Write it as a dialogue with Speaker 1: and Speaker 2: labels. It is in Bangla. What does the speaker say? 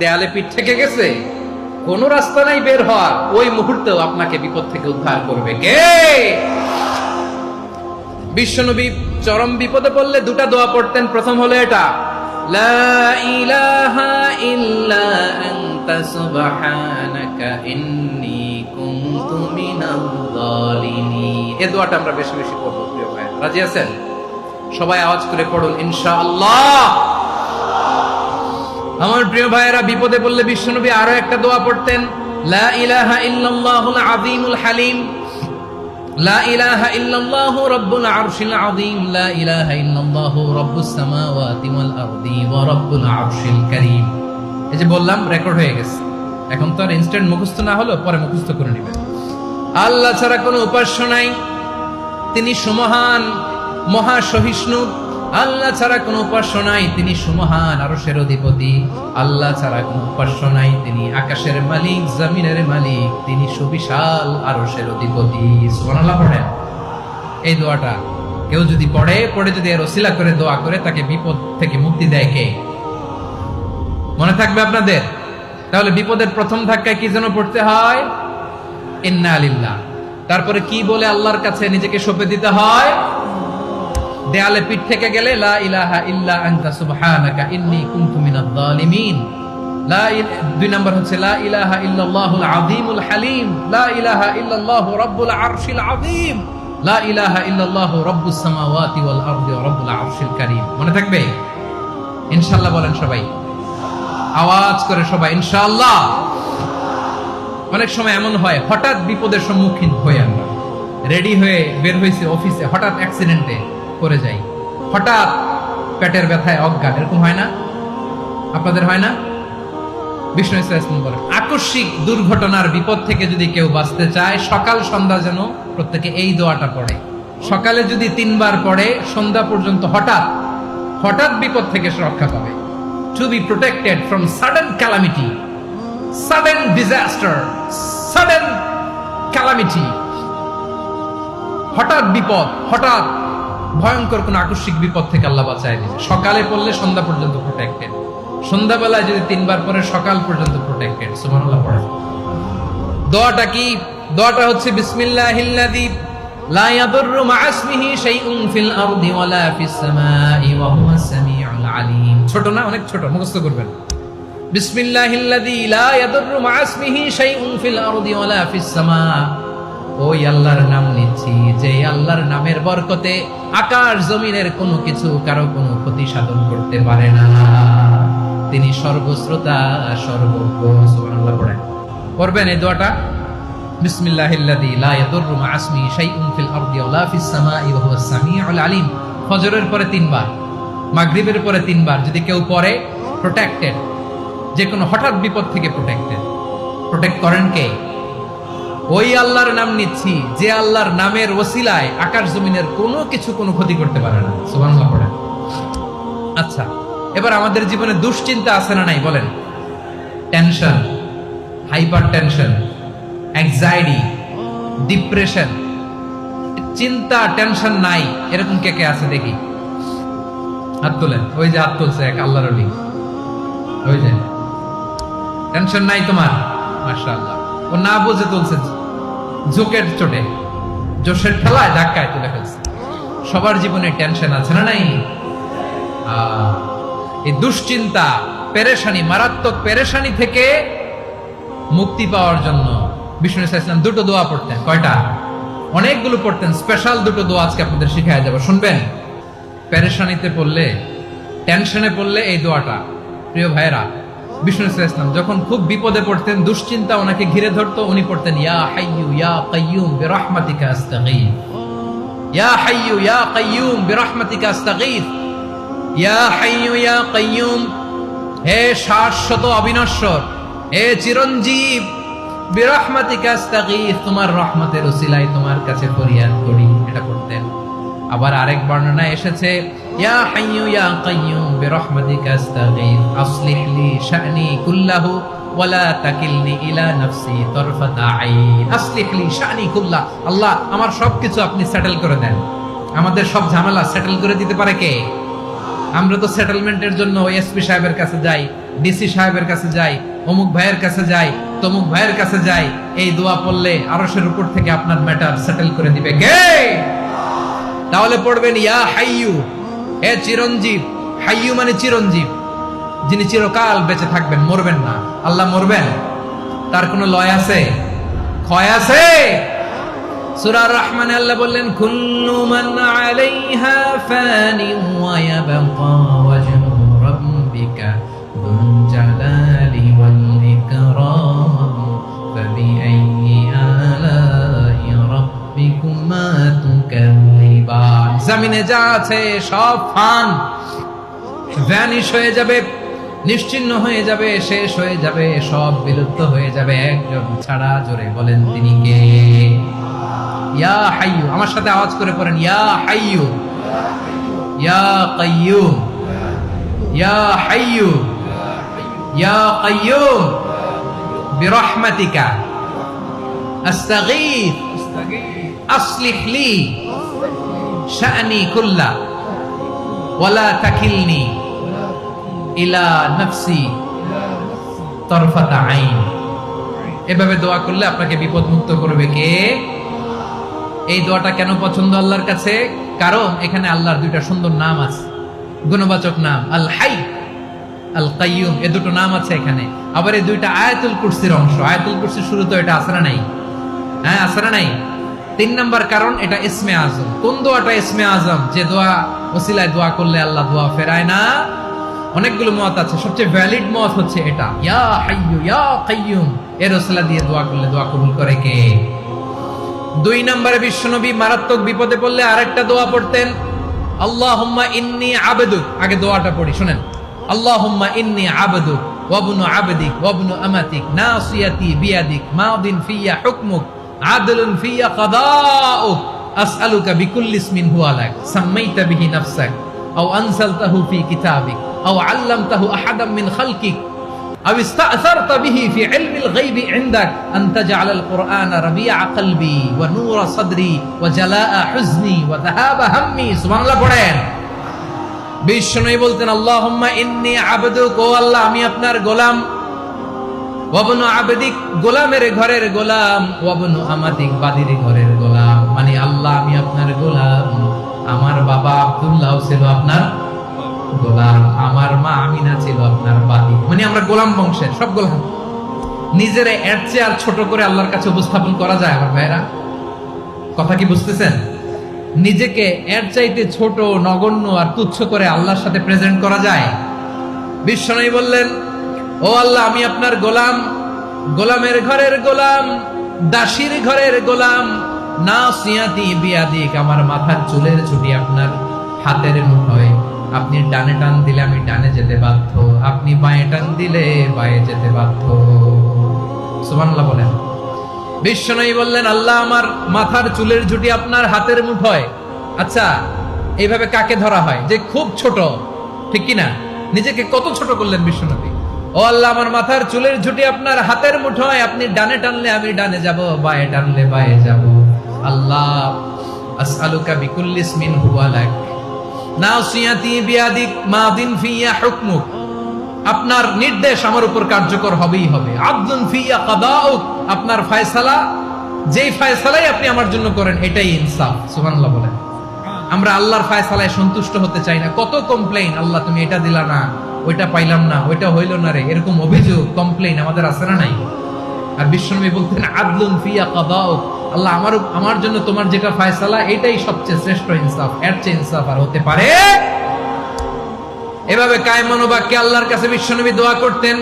Speaker 1: দেয়ালে পিঠ থেকে গেছে, কোনো রাস্তা নাই বের হওয়ার, ওই মুহূর্তেও আপনাকে বিপদ থেকে উদ্ধার করবে কে? বিশ্বনবী চরম বিপদে পড়লে দুটা দোয়া পড়তেন। প্রথম হলো এটা, লা ইলাহা ইল্লা আনতা সুবহানাকা ইন্নী কুনতু মিনাল যালিমিন। এই দোয়াটা আমরা বেশি বেশি পড়ব প্রিয় ভাই। রাজি আছেন? সবাই আওয়াজ করে পড়ুন ইনশাআল্লাহ। আমার প্রিয় ভাইয়েরা, বিপদে পড়লে বিশ্বনবী আরো একটা দোয়া পড়তেন, লা ইলাহা ইল্লাল্লাহুল আযীমুল হালিম, লা ইলাহা ইল্লাল্লাহু রাব্বুল আরশিল আযীম, লা ইলাহা ইল্লাল্লাহু রাব্বুস সামাওয়াতি ওয়াল আরদি ওয়া রাব্বুল আরশিল কারীম। এই যে বললাম, রেকর্ড হয়ে গেছে। এখন তো আর ইনস্ট্যান্ট মুখস্থ না হলো, পরে মুখস্থ করে নেবেন। আল্লাহ ছাড়া কোনো উপাস্য নাই, তিনি সুমহান, মহা সহিষ্ণু। আল্লাহ ছাড়া কোনো উপাস্য নাই, তিনি সুমহান, আরশের অধিপতি। আল্লাহ ছাড়া কোনো উপাস্য নাই, তিনি আকাশের মালিক, জমিনের মালিক, তিনি সুবিশাল, আরশের অধিপতি। সুবহানাল্লাহ পড়েন। এই দোয়াটা কেউ যদি পড়ে যদি এর ওসিলা করে দোয়া করে, তাকে বিপদ থেকে মুক্তি দেয় কে? মনে থাকবে আপনাদের? তাহলে বিপদের প্রথম ধাক্কায় কি যেন পড়তে হয়? ইন্না লিল্লাহ। তারপরে কি বলে আল্লাহর কাছে নিজেকে সঁপে দিতে হয়? দেয়ালে পিঠ থেকে গেলে লা ইলাহা ইল্লা আনতা সুবহানাকা ইন্নী কুনতু মিনাজ জালিমিন। দুই নাম্বার হচ্ছে লা ইলাহা ইল্লাল্লাহুল আযীমুল হালিম, লা ইলাহা ইল্লাল্লাহু রাব্বুল আরশিল আযীম, লা ইলাহা ইল্লাল্লাহু রাব্বুস সামাওয়াতি ওয়াল আরদি ওয়া রাব্বুল আরশিল কারীম। মনে থাকবে? ইনশাআল্লাহ বলেন সবাই, আওয়াজ করে সবাই ইনশাআল্লাহ। অনেক সময় এমন হয়, হঠাৎ বিপদের সম্মুখীন হই আমরা, রেডি হয়ে বের হয়েছে অফিসে, হঠাৎ অ্যাক্সিডেন্টে পড়ে যাই, হঠাৎ পেটের ব্যথায় অজ্ঞান, এরকম হয় না? আপনাদের হয় না? বিষ্ণু ইসলাম বলেন, আকস্মিক দুর্ঘটনার বিপদ থেকে যদি কেউ বাঁচতে চায়, সকাল সন্ধ্যা যেন প্রত্যেকে এই দোয়াটা পড়ে। সকালে যদি 3 বার পড়ে, সন্ধ্যা পর্যন্ত হঠাৎ বিপদ থেকে সে রক্ষা পাবে। To be protected from sudden calamity, sudden disaster, sudden calamity. হঠাৎ বিপদ, হঠাৎ ভয়ঙ্কর কোন আকস্মিক বিপদ থেকে আল্লাহ বাঁচায় দিবে। সকালে পড়লে সন্ধ্যা পর্যন্ত প্রোটেক্টেড, সন্ধ্যাবেলায় যদি 3 বার পরে সকাল পর্যন্ত প্রোটেক্টেড। সুবহানাল্লাহ পড়ে। দোয়াটা কি? দোয়াটা হচ্ছে বিসমিল্লাহিল্লাযী লা ইয়াদুররু মা ইসমিহি শাইউন ফিল আরদি ওয়ালা ফিস সামাই ওয়া হুয়াস সামিউল আলীম। ছোট না? অনেক ছোট, মুখস্থ করবেন। বিসমিল্লাহিল্লাযী লা ইয়াদুররু মা ইসমিহি শাইউন ফিল আরদি ওয়ালা ফিস সামা। ওই আল্লাহর নাম নিচ্ছি, যে আল্লাহর নামের বরকতে আকাশ জমিনের কোনো কিছু কারো কোনো ক্ষতি সাধন করতে পারে না। তিনি সর্বশ্রোতা, সর্বজ্ঞ। সুবহানাল্লাহ পড়েন। পড়বেন এই দোয়াটা, বিসমিল্লাহিল্লাযী লা ইয়াদুররু মা ইসমিহি শাইউন ফিল আরদি ওয়ালা ফিস সামাই ওয়া হুয়াস সামিউল আলীম। ফজরের পরে 3 বার, মাগরিবের পরে 3 বার যদি কেউ পড়ে, প্রোটেক্টেড, যে কোনো হঠাৎ বিপদ থেকে প্রোটেক্টেড। প্রোটেক্ট করেন কে? ওই আল্লাহর নাম নিচ্ছি, যে আল্লাহর নামের ওসিলায় আকাশ জমিনের কোনো কিছু কোনো ক্ষতি করতে পারে না। সুবহানাল্লাহ পড়েন। আচ্ছা, এবার আমাদের জীবনে দুশ্চিন্তা আছে না নাই বলেন? Tension, hyper tension, anxiety, depression, চিন্তা, টেনশন নাই, এরকম কে কে আছে দেখি? হাত তোলেন। ওই যে হাত তুলছে এক আল্লাহর ওলি, ওই যে। টেনশন নাই তোমার? মাশাআল্লাহ। ও না বুঝে তুলছে, জোকের চোটে, জোশের ঠেলায় ধাক্কায় তুলে ফেলছে। সবার জীবনে টেনশন আছে না নাই? এই দুশ্চিন্তা, পেরেশানি, মারাত্মক পেরেশানি থেকে মুক্তি পাওয়ার জন্য বিষ্ণু ইসলাম 2টো দোয়া পড়তেন। কয়টা? অনেকগুলো পড়তেন। স্পেশাল 2টো দোয়া আজকে আপনাদের শিখায় যাব, শুনবেন? পেরেশানিতে পড়লে, টেনশনে পড়লে এই দোয়াটা। প্রিয় ভাইরা, বিষ্ণু ইসলাম যখন খুব বিপদে পড়তেন, দুশ্চিন্তা ওনাকে ঘিরে ধরতো, উনি পড়তেন ইয়া হাইয়ু ইয়া কাইয়ুম বিরহমাতিকা আস্তাগীথ, ইয়া হাইয়ু ইয়া কাইয়ুম বিরহমাতিকা আস্তাগীথ, ইয়া হাইয়ু ইয়া কাইয়ুম, হে শাশ্বত অবিনশ্বর, হে চিরঞ্জীব, বিরহমাতিকা আস্তাগীথ, তোমার রহমতের ওসিলায় তোমার কাছে ফরিয়াদ করি। এটা পড়তেন। আবার আরেক বর্ণনায় এসেছে ইয়া হাইয়ু ইয়া কাইয়ুম বিরহমাতিকা আস্তাগীথ আসলিহ লি শা'নি কুল্লাহু ওয়া লা তাকিলনি ইলা নাফসি তারফাতা আইন। আসলিহ লি শা'নি কুল্লাহ, আল্লাহ আমার সবকিছু আপনি সেটেল করে দেন। আমাদের সব ঝামেলা সেটেল করে দিতে পারে কে? আমরা তো সেটেলমেন্টের জন্য ওই এসপি সাহেবের কাছে যাই, ডিসি সাহেবের কাছে যাই, অমুক ভাইয়ের কাছে যাই, তমুক ভাইয়ের কাছে যাই, এই দোয়া পড়লে আরশের উপর থেকে আপনার ম্যাটার সেটেল করে দিবে কে? তাহলে পড়বেন ইয়া হাইয়ু, হে চিরঞ্জীব। হাইয়ু মানে চিরঞ্জীব, যিনি চিরকাল বেঁচে থাকবেন, মরবেন না। আল্লাহ মরবেন? তার কোনো লয় আছে? ক্ষয় আছে? সূরা রহমানে আল্লাহ বললেন কুল্লু মান আলাইহা ফানি ওয়া ইয়াবকা ওয়াজহু রাব্বিকা যুল জালালি ওয়াল ইকরাম ফাবিআইয়ি আলাই রাব্বিকুমা তুকাল্লিবান। জমিনে যা আছে সব ফান, ভ্যানিশ হয়ে যাবে, নিশ্চিহ্ন হয়ে যাবে, শেষ হয়ে যাবে, সব বিলুপ্ত হয়ে যাবে, একজন ছাড়া। জোরে বলেন তিনি কে? ইয়া হাইয়ু। আমার সাথে আওয়াজ করে পড়েন ইয়া হাইয়ু, ইয়া কাইয়ুম, ইয়া হাইয়ু, ইয়া কাইয়ুম বিরহমাতিকা আস্তাগীথ আসলিহ লি শা'নি কুল্লা ওয়ালা তাকিলনি ইলা নাফসি তরফাতা আইন। এভাবে দোয়া করলে আপনাকে বিপদ মুক্ত করবে কে? এই দোয়াটা কেন পছন্দ আল্লাহর কাছে? কারণ এখানে আল্লাহর দুইটা সুন্দর নাম আছে, গুণবাচক নাম, আল হাই, আল কাইয়ুম। এই দুটো নাম আছে এখানে। আবার এই দুইটা আয়াতুল কুরসির অংশ। আয়াতুল কুরসির শুরু তো এটা আছে না নাই? হ্যাঁ, আছে না নাই? 3 নাম্বার কারণ এটা ইসমে আজম। কোন দোয়াটা ইসমে আজম? যে দোয়া ওসিলায় দোয়া করলে আল্লাহ দোয়া ফেরায় না। অনেকগুলো মত আছে, সবচেয়ে ভ্যালিড মত হচ্ছে এটা, ইয়া হাইয়ু ইয়া কাইয়ুম। এর ওসিলা দিয়ে দোয়া করলে দোয়া কবুল করে কে? 2 নম্বরে বিশ্বনবী মারাত্মক বিপদে পড়লে আরেকটা দোয়া পড়তেন, আল্লাহুম্মা ইন্নী আবদুক। আগে দোয়াটা পড়ি, শুনেন। আল্লাহুম্মা ইন্নী আবদুক ওয়া ইবনু আবদিক ওয়া ইবনু আমাতিক নাসিয়াতি বিয়াদিক মাদিন ফিয়া হুকমুক আদলুন ফিয়া কাদাউক আসআলুকা বিকুল্লি ইসমিন হুয়া লাক সাম্মাইতা বিহি নাফসাক আও আনসালতাহু ফি কিতাবিক আও আল্লামতাহু আহাদাম মিন খালকিক أو استأثرت به في علم الغيب عندك أن تجعل القرآن ربيع قلبي ونور صدري وجلاء حزني وذهاب همي। سبحان الله পড়েন। বিশ্বনবী বলতেন আল্লাহুম্মা ইন্নী আবদুক, ও আল্লাহ আমি আপনার গোলাম, ওয়া ইবনু আবদিক গোলামের ঘরের গোলাম, ওয়া ইবনু আমাতিক বাদীর ঘরের গোলাম। মানে আল্লাহ আমি আপনার গোলাম। আমার বাবা আব্দুল্লাহ ছিল আপনার গোলাম, আমার মা আমিনা ছিল আপনার বাদী। মানে আমরা গোলাম বংশের, সব গোলাম। নিজেরা এর চেয়ে আর ছোট করে আল্লাহর কাছে উপস্থাপন করা যায় আমার ভাইরা? কথা কি বুঝতেছেন? নিজেকে এর চাইতে ছোট, নগণ্য আর তুচ্ছ করে আল্লাহর সাথে প্রেজেন্ট করা যায়? বিশ্বনবী বললেন ও আল্লাহ আমি আপনার গোলাম, গোলামের ঘরের গোলাম, দাসীর ঘরের গোলাম। নাসিয়াতি বিয়াদিক, আমার মাথার চুলের ছুটি আপনার হাতের মুঠোয়। আপনি ডানে টান দিলে আমি ডানে যেতে বাধ্য, আপনি বাঁয়ে টান দিলে বাঁয়ে যেতে বাধ্য। সুবহানাল্লাহ বলেন। বিশ্বনবী বললেন আল্লাহ আমার মাথার চুলের ঝুঁটি আপনার হাতের মুঠোয়। আচ্ছা, এইভাবে কাকে ধরা হয়? যে খুব ছোট, ঠিক কিনা? নিজেকে কত ছোট করলেন বিশ্বনবী। ও আল্লাহ আমার মাথার চুলের ঝুঁটি আপনার হাতের মুঠোয়, আপনি ডানে টানলে আমি ডানে যাব, বাঁয়ে টানলে বাঁয়ে যাব। আল্লাহ আসআলুকা বিকুল্লি ইসমিন হুয়া লাক নাসিয়াতি বিয়াদিক মাদিন ফিয়া হুকমুক, আপনার নির্দেশ আমার উপর কার্যকর হবেই হবে। আদলুন ফিয়া কাদাউক, আপনার ফয়সালা, যেই ফয়সালাই আপনি আমার জন্য করেন এটাই ইনসাফ। সুবহানাল্লাহ বলেন। আমরা আল্লাহর ফয়সালায় সন্তুষ্ট হতে চাই না। কত কমপ্লেইন, আল্লাহ তুমি এটা দিলা না, ওইটা পাইলাম না, ওইটা হইল না রে, এরকম অভিযোগ, কমপ্লেইন আমাদের আছে না নাই? আর বিশ্বনবী বলতেন আদলুন ফিয়া কাদাউক, আল্লাহ আমার জন্য তোমার যেটা ফয়সালা এটাই সবচেয়ে শ্রেষ্ঠ ইনসাফ, এর চেয়ে ইনসাফ আর হতে পারে? এভাবে কায়মান বাক্যে আল্লাহর কাছে বিশ্বনবী দোয়া করতেন।